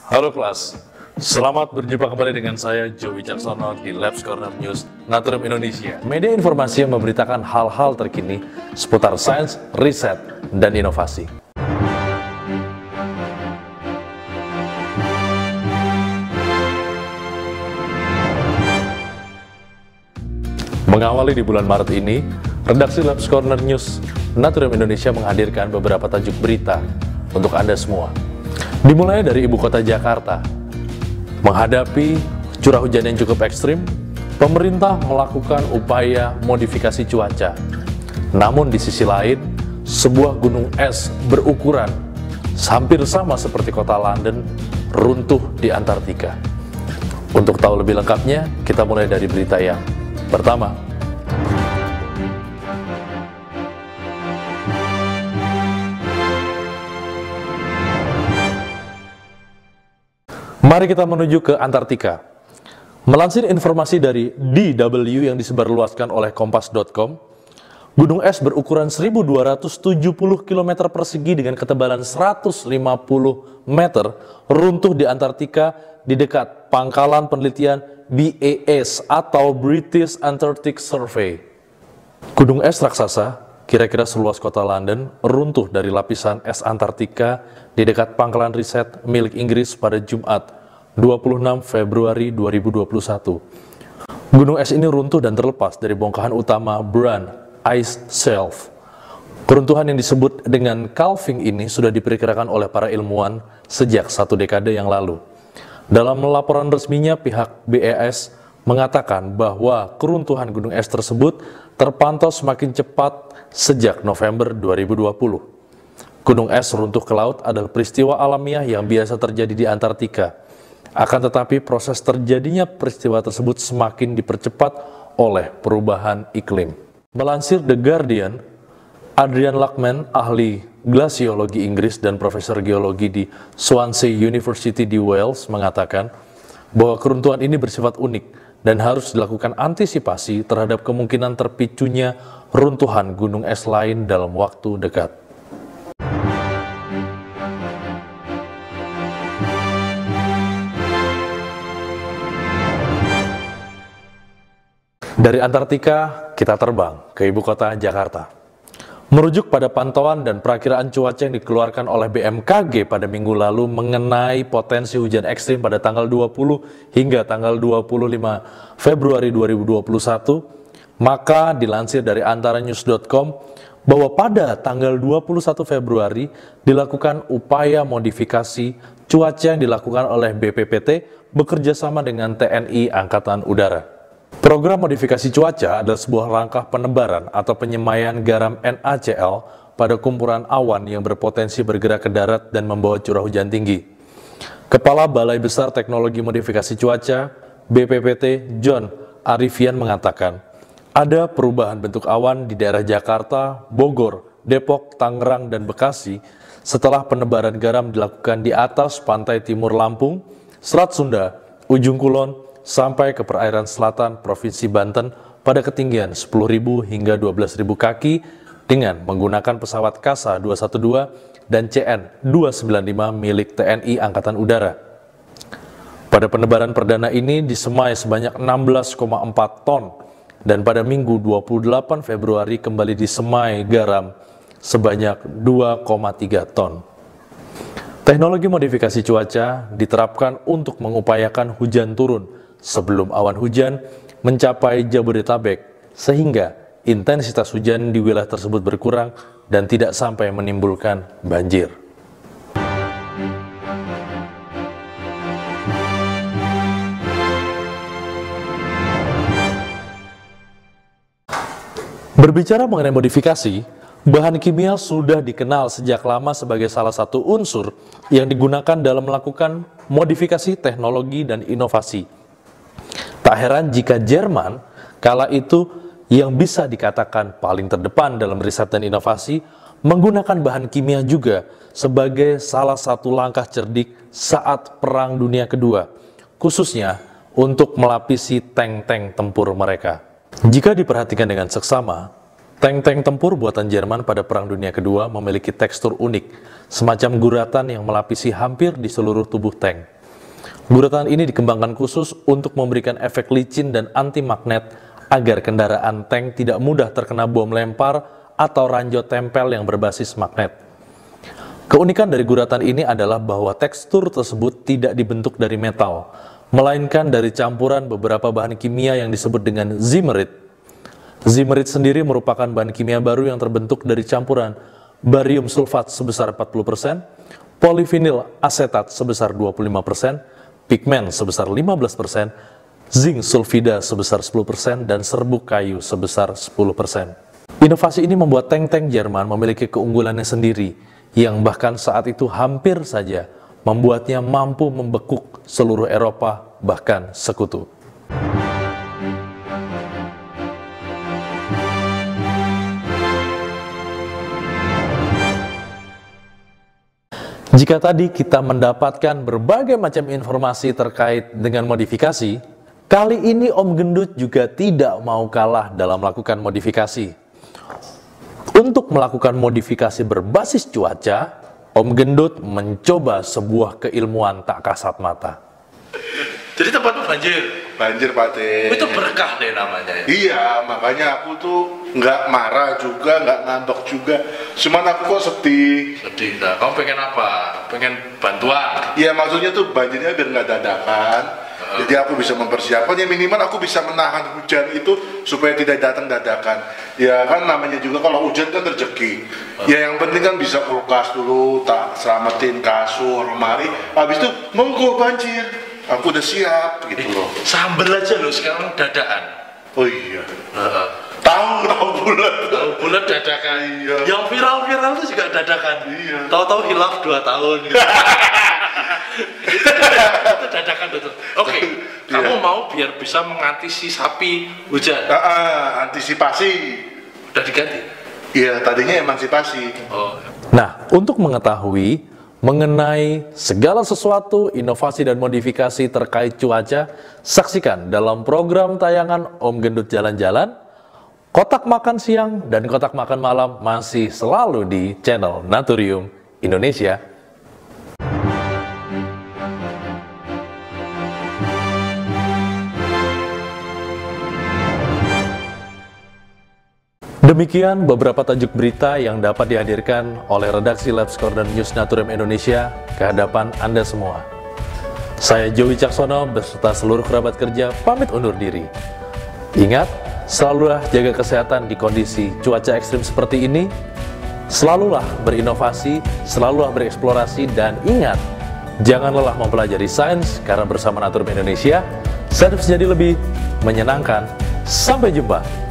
Halo kelas, selamat berjumpa kembali dengan saya Joe Wicaksono di Labs Corner News Naturium Indonesia. Media informasi yang memberitakan hal-hal terkini seputar sains, riset, dan inovasi. Mengawali di bulan Maret ini, redaksi Labs Corner News Naturium Indonesia menghadirkan beberapa tajuk berita untuk Anda semua. Dimulai dari ibu kota Jakarta. Menghadapi curah hujan yang cukup ekstrim, pemerintah melakukan upaya modifikasi cuaca. Namun di sisi lain, sebuah gunung es berukuran hampir sama seperti kota London runtuh di Antartika. Untuk tahu lebih lengkapnya, kita mulai dari berita yang pertama. Mari kita menuju ke Antartika. Melansir informasi dari DW yang disebarluaskan oleh Kompas.com, gunung es berukuran 1270 km persegi dengan ketebalan 150 meter runtuh di Antartika di dekat pangkalan penelitian BAS atau British Antarctic Survey. Gunung es raksasa, kira-kira seluas kota London, runtuh dari lapisan es Antartika di dekat pangkalan riset milik Inggris pada Jumat 26 Februari 2021. Gunung es ini runtuh dan terlepas dari bongkahan utama Brunt Ice Shelf. Keruntuhan yang disebut dengan calving ini sudah diperkirakan oleh para ilmuwan sejak 1 dekade yang lalu. Dalam laporan resminya, pihak BAS mengatakan bahwa keruntuhan gunung es tersebut terpantau semakin cepat sejak November 2020. Gunung es runtuh ke laut adalah peristiwa alamiah yang biasa terjadi di Antartika. Akan tetapi proses terjadinya peristiwa tersebut semakin dipercepat oleh perubahan iklim. Melansir The Guardian, Adrian Lachman, ahli glasiologi Inggris dan profesor geologi di Swansea University di Wales, mengatakan bahwa keruntuhan ini bersifat unik dan harus dilakukan antisipasi terhadap kemungkinan terpicunya runtuhan gunung es lain dalam waktu dekat. Dari Antartika, kita terbang ke ibu kota Jakarta. Merujuk pada pantauan dan perakiraan cuaca yang dikeluarkan oleh BMKG pada minggu lalu mengenai potensi hujan ekstrim pada tanggal 20 hingga tanggal 25 Februari 2021, maka dilansir dari antaranews.com bahwa pada tanggal 21 Februari dilakukan upaya modifikasi cuaca yang dilakukan oleh BPPT bekerjasama dengan TNI Angkatan Udara. Program modifikasi cuaca adalah sebuah langkah penebaran atau penyemaian garam NaCl pada kumpulan awan yang berpotensi bergerak ke darat dan membawa curah hujan tinggi. Kepala Balai Besar Teknologi Modifikasi Cuaca, BPPT, John Arifian mengatakan, ada perubahan bentuk awan di daerah Jakarta, Bogor, Depok, Tangerang, dan Bekasi setelah penebaran garam dilakukan di atas pantai timur Lampung, Selat Sunda, Ujung Kulon, sampai ke perairan selatan Provinsi Banten pada ketinggian 10.000 hingga 12.000 kaki dengan menggunakan pesawat KASA 212 dan CN 295 milik TNI Angkatan Udara. Pada penebaran perdana ini disemai sebanyak 16,4 ton dan pada Minggu 28 Februari kembali disemai garam sebanyak 2,3 ton. Teknologi modifikasi cuaca diterapkan untuk mengupayakan hujan turun sebelum awan hujan mencapai Jabodetabek, sehingga intensitas hujan di wilayah tersebut berkurang dan tidak sampai menimbulkan banjir. Berbicara mengenai modifikasi, bahan kimia sudah dikenal sejak lama sebagai salah satu unsur yang digunakan dalam melakukan modifikasi teknologi dan inovasi. Tak heran jika Jerman kala itu yang bisa dikatakan paling terdepan dalam riset dan inovasi menggunakan bahan kimia juga sebagai salah satu langkah cerdik saat Perang Dunia Kedua, khususnya untuk melapisi tank-tank tempur mereka. Jika diperhatikan dengan seksama, tank-tank tempur buatan Jerman pada Perang Dunia Kedua memiliki tekstur unik, semacam guratan yang melapisi hampir di seluruh tubuh tank. Guratan ini dikembangkan khusus untuk memberikan efek licin dan anti magnet agar kendaraan tank tidak mudah terkena bom lempar atau ranjau tempel yang berbasis magnet. Keunikan dari guratan ini adalah bahwa tekstur tersebut tidak dibentuk dari metal, melainkan dari campuran beberapa bahan kimia yang disebut dengan zimerit. Zimerit sendiri merupakan bahan kimia baru yang terbentuk dari campuran barium sulfat sebesar 40%, polivinil asetat sebesar 25%, pigmen sebesar 15%, zinc sulfida sebesar 10%, dan serbuk kayu sebesar 10%. Inovasi ini membuat tank-tank Jerman memiliki keunggulannya sendiri, yang bahkan saat itu hampir saja membuatnya mampu membekuk seluruh Eropa, bahkan sekutu. Jika tadi kita mendapatkan berbagai macam informasi terkait dengan modifikasi, kali ini Om Gendut juga tidak mau kalah dalam melakukan modifikasi. Untuk melakukan modifikasi berbasis cuaca, Om Gendut mencoba sebuah keilmuan tak kasat mata. Jadi tempatmu banjir? Banjir, Pak De. Itu berkah deh namanya ya? Iya, makanya aku tuh nggak marah juga, nggak ngambek juga. Cuman aku kok sedih. Sedih, nah, kamu pengen apa? Pengen bantuan? Iya, maksudnya tuh banjirnya biar nggak dadakan. Jadi aku bisa mempersiapkan, ya minimal aku bisa menahan hujan itu supaya tidak datang dadakan. Ya kan namanya juga kalau hujan kan rezeki. Ya yang penting kan bisa kulkas dulu, tak selamatin kasur, lemari. Habis itu monggo banjir. Aku udah siap gitu loh. Sambel aja loh sekarang dadakan. Oh iya. Tahu bulat. Tahu bulat dadakan. Iya. Yang viral-viral itu juga dadakan. Iya. Tahu-tahu hilaf 2 tahun. Gitu. itu dadakan betul. Oke, kamu mau biar bisa mengantisipasi hujan. Antisipasi. Udah diganti? Iya, tadinya emansipasi. Oh. Nah, untuk mengetahui mengenai segala sesuatu, inovasi dan modifikasi terkait cuaca, saksikan dalam program tayangan Om Gendut Jalan-Jalan, Kotak Makan Siang dan Kotak Makan Malam masih selalu di channel Naturium Indonesia. Demikian beberapa tajuk berita yang dapat dihadirkan oleh redaksi LabScore dan News Naturium Indonesia ke hadapan Anda semua. Saya Joey Caksono beserta seluruh kerabat kerja pamit undur diri. Ingat, selalulah jaga kesehatan di kondisi cuaca ekstrim seperti ini. Selalulah berinovasi, selalulah bereksplorasi, dan ingat, jangan lelah mempelajari sains karena bersama Naturium Indonesia, sains jadi lebih menyenangkan. Sampai jumpa.